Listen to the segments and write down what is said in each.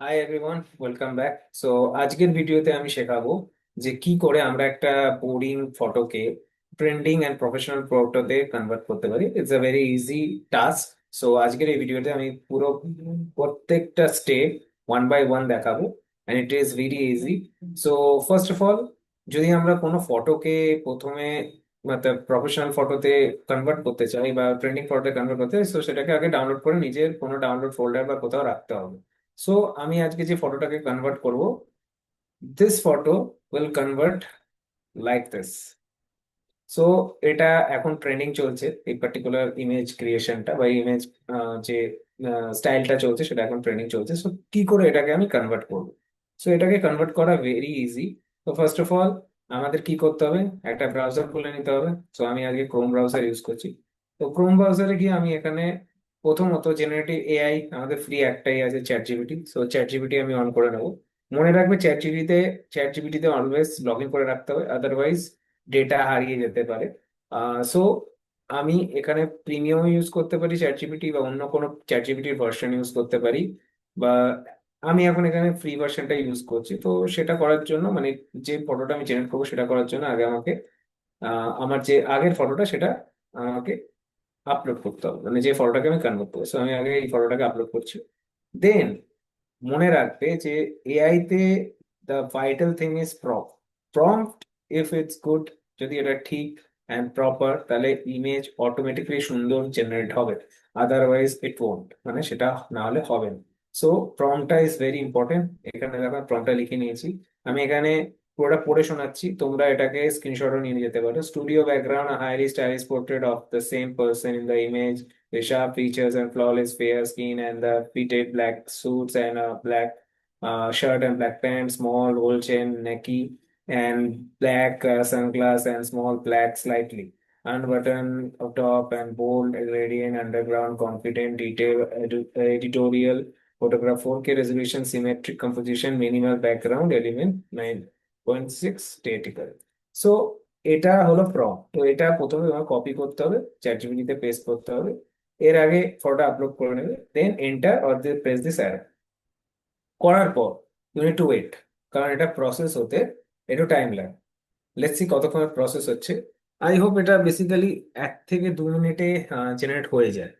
High everyone, welcome back. So আজকের ভিডিওতে আমি শেখাবো যে কি করে আমরা একটা বোরিং ফটোকে ট্রেন্ডিং এন্ড প্রফেশনাল ফটোতে কনভার্ট করতে পারি। It's a very easy task. So আজকের এই ভিডিওতে আমি পুরো প্রত্যেকটা স্টেপ ওয়ান বাই ওয়ান দেখাবো, and it is very easy. So first of all, যদি আমরা কোনো ফটোকে প্রথমে প্রফেশনাল ফটোতে কনভার্ট করতে চাই বা ট্রেন্ডিং ফটোতে কনভার্ট করতে চাই, তো সেটাকে আগে ডাউনলোড করে নিজের কোনো ডাউনলোড ফোল্ডার বা কোথাও রাখতে হবে। সো আমি আজকে যে ফটোটাকে কনভার্ট করব, this photo will convert like this. So এটা এখন ট্রেন্ডিং চলছে, এই পার্টিকুলার ইমেজ ক্রিয়েশনটা বা ইমেজ যে স্টাইলটা চলছে সেটা এখন ট্রেন্ডিং চলছে। সো কি করে এটাকে আমি কনভার্ট করব? সো এটাকে কনভার্ট করা ভেরি ইজি। তো ফার্স্ট অফ অল আমাদের কি করতে হবে, একটা ব্রাউজার খুলে নিতে হবে। সো আমি আগে ক্রোম ব্রাউজার ইউজ করছি। তো ক্রোম ব্রাউজারে গিয়ে আমি এখানে প্রথমত জেনারেটিভ এআই আমাদের ফ্রি একটাই আছে, chat GPT. So chat GPT আমি অন করে নেবো। মনে রাখবে চ্যাট জিপিটিতে অলওয়েজ লগ ইন করে রাখতে হবে, আদারওয়াইজ ডেটা হারিয়ে যেতে পারে। সো আমি এখানে প্রিমিয়াম ইউজ করতে পারি চ্যাট জিপিটি, বা অন্য কোনো চ্যাট জিপিটির ভার্সন ইউজ করতে পারি, বা আমি এখন এখানে ফ্রি ভার্সনটা ইউজ করছি। তো সেটা করার জন্য, মানে যে ফটোটা আমি জেনারেট করবো সেটা করার জন্য আগে আমাকে আমার যে আগের ফটোটা সেটা আমাকে আপলোড করতে হবে, মানে যে ফটোটাকে আমি কনভার্ট করবো। So আমি আগে এই ফটোটাকে আপলোড করছি। দেন মনে রাখবে যে এআই তে the vital thing is prompt. If it's good, যদি এটা ঠিক অ্যান্ড প্রপার, তাহলে ইমেজ অটোমেটিক্যালি সুন্দর জেনারেট হবে। আদারওয়াইজ ইট ওয়ন্ট, মানে সেটা না হলে হবে না। সো প্রম্পটটা ইজ ভেরি ইম্পর্টেন্ট। এখানে দেখো প্রম্পটটা লিখে নিয়েছি। আমি এখানে পুরোটা পড়ে শোনাচ্ছি, তোমরা এটাকে স্ক্রিনশটও নিয়ে যেতে পারো। Studio background, highly stylish portrait of the same person in the image, with sharp features and flawless fair skin and the fitted black suits and a black shirt and black pants, small gold chain necky and black sunglass and small black slightly unbuttoned up top and bold gradient underground confident detail editorial photograph 4K resolution symmetric composition minimal background element 9.6 statical. So এটা হলো prompt. তো এটা প্রথমে তোমার copy করতে হবে, chat জিপিটিতে paste করতে হবে। এর আগে ফটোটা আপলোড করে নেবে, then enter or press this arrow. করার পর ইউ নিড টু ওয়েট, কারণ এটা প্রসেস হতে একটু টাইম লাগে। লেটস সি কতক্ষণ প্রসেস হচ্ছে। আই হোপ এটা বেসিক্যালি 1 থেকে 2 মিনিটে জেনারেট হয়ে যায়।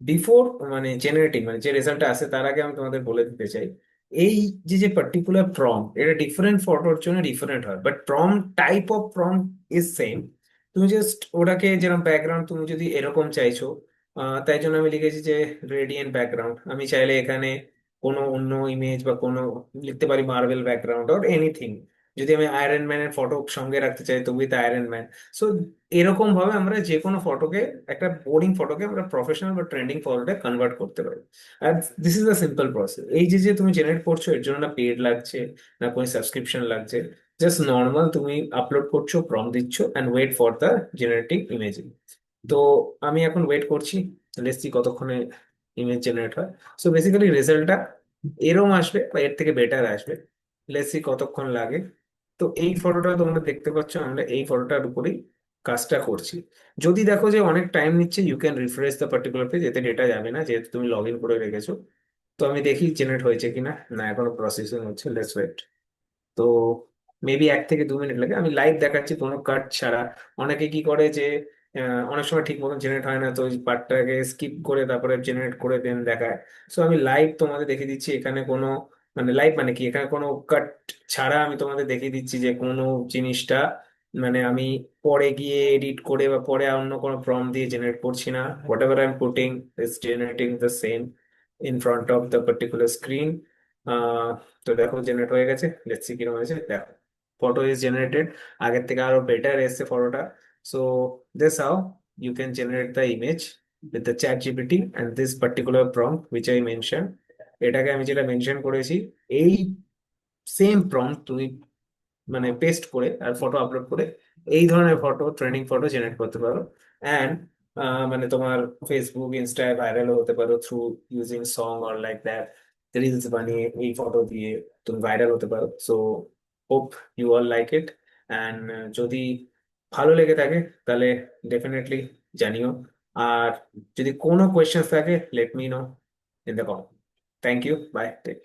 বিফোর মানে জেনারেটিং, মানে যে রেজাল্টটা আসে তার আগে আমি তোমাদের বলে দিতে চাই, এই যে পার্টিকুলার প্রম্পট, এটা ডিফারেন্ট ফটোর জন্য ডিফারেন্ট হয়, but prompt, type of prompt is same. তুমি জাস্ট ওটাকে, যেরকম ব্যাকগ্রাউন্ড তুমি যদি এরকম চাইছো, তাই জন্য আমি লিখেছি যে রেডিয়েন্ট ব্যাকগ্রাউন্ড। আমি চাইলে এখানে কোনো অন্য ইমেজ বা কোনো লিখতে পারি, মার্বেল ব্যাকগ্রাউন্ড অর এনিথিং। যদি আমি আয়রন ম্যানের ফটো সঙ্গে রাখতে চাই তো উইথ আয়রন ম্যান। সো এরকম ভাবে আমরা যে কোনো ফটোকে, একটা বোরিং ফটোকে আমরা প্রফেশনাল বা ট্রেন্ডিং ফটোতে কনভার্ট করতে পারি। আর this is the simple process. এই যে যে তুমি জেনারেট করছো, এর জন্য না পেড লাগছে, না কোনো সাবস্ক্রিপশন লাগছে। জাস্ট নর্মাল তুমি আপলোড করছো, প্রম্পট দিচ্ছ, and wait for the generating imaging. তো আমি এখন ওয়েট করছি, লেটস সি কতক্ষণে ইমেজ জেনারেট হয়। সো বেসিক্যালি রেজাল্টটা এরম আসবে বা এর থেকে বেটার আসবে। লেটস সি কতক্ষণ লাগে। তো এই ফটোটা তোমরা দেখতে পাচ্ছ, আমরা এই ফটোটার উপরেই কাজটা করছি। যদি দেখো যে অনেক টাইম নিচ্ছে, you can refresh the particular page, এতে ডেটা যাবে না যেহেতু তুমি লগ ইন করে রেখেছো। তো আমি দেখি জেনারেট হয়েছে কিনা, না এখনো প্রসেসিং হচ্ছে, লেটস ওয়েট। তো মেবি 1 থেকে 2 মিনিট লাগে। আমি লাইভ দেখাচ্ছি কোনো কাট ছাড়া। অনেকে কি করে যে অনেক সময় ঠিক মতন জেনারেট হয় না, তো ওই পার্টটাকে স্কিপ করে তারপরে জেনারেট করে দেন দেখায়। সো আমি লাইভ তোমাদের দেখিয়ে দিচ্ছি, এখানে কোনো, মানে লাইভ মানে কি, এখানে কোনো কাট ছাড়া আমি তোমাদের দেখিয়ে দিচ্ছি যে কোনো জিনিসটা, মানে আমি পরে গিয়ে এডিট করে বা পরে অন্য কোনো প্রম্পট দিয়ে জেনারেট করছি না। What ever I am putting is generating the same in front of the particular screen. তো দেখো জেনারেট হয়ে গেছে, লেটস সি কিরকম হয়েছে। দেখো ফটো ইজ জেনারেটেড, আগের থেকে আরো বেটার এসছে ফটোটা। So this how you can generate the image with the chat GPT and this particular prompt which I mentioned। এটাকে আমি যেটা মেনশন করেছি, এই সেম প্রম্পট তুমি মানে পেস্ট করে আর ফটো আপলোড করে এই ধরনের ফটো, ট্রেন্ডিং ফটো জেনারেট করতে পারো। অ্যান্ড মানে তোমার ফেসবুক ইনস্টায় ভাইরাল হতে পারো through using song or like that. Reels বানিয়ে এই ফটো দিয়ে তুমি ভাইরাল হতে পারো। So hope you all like it. And যদি ভালো লেগে থাকে তাহলে ডেফিনেটলি জানিও। আর যদি কোনো কোয়েশ্চেন থাকে, let me know in the comment. Thank you, bye, take.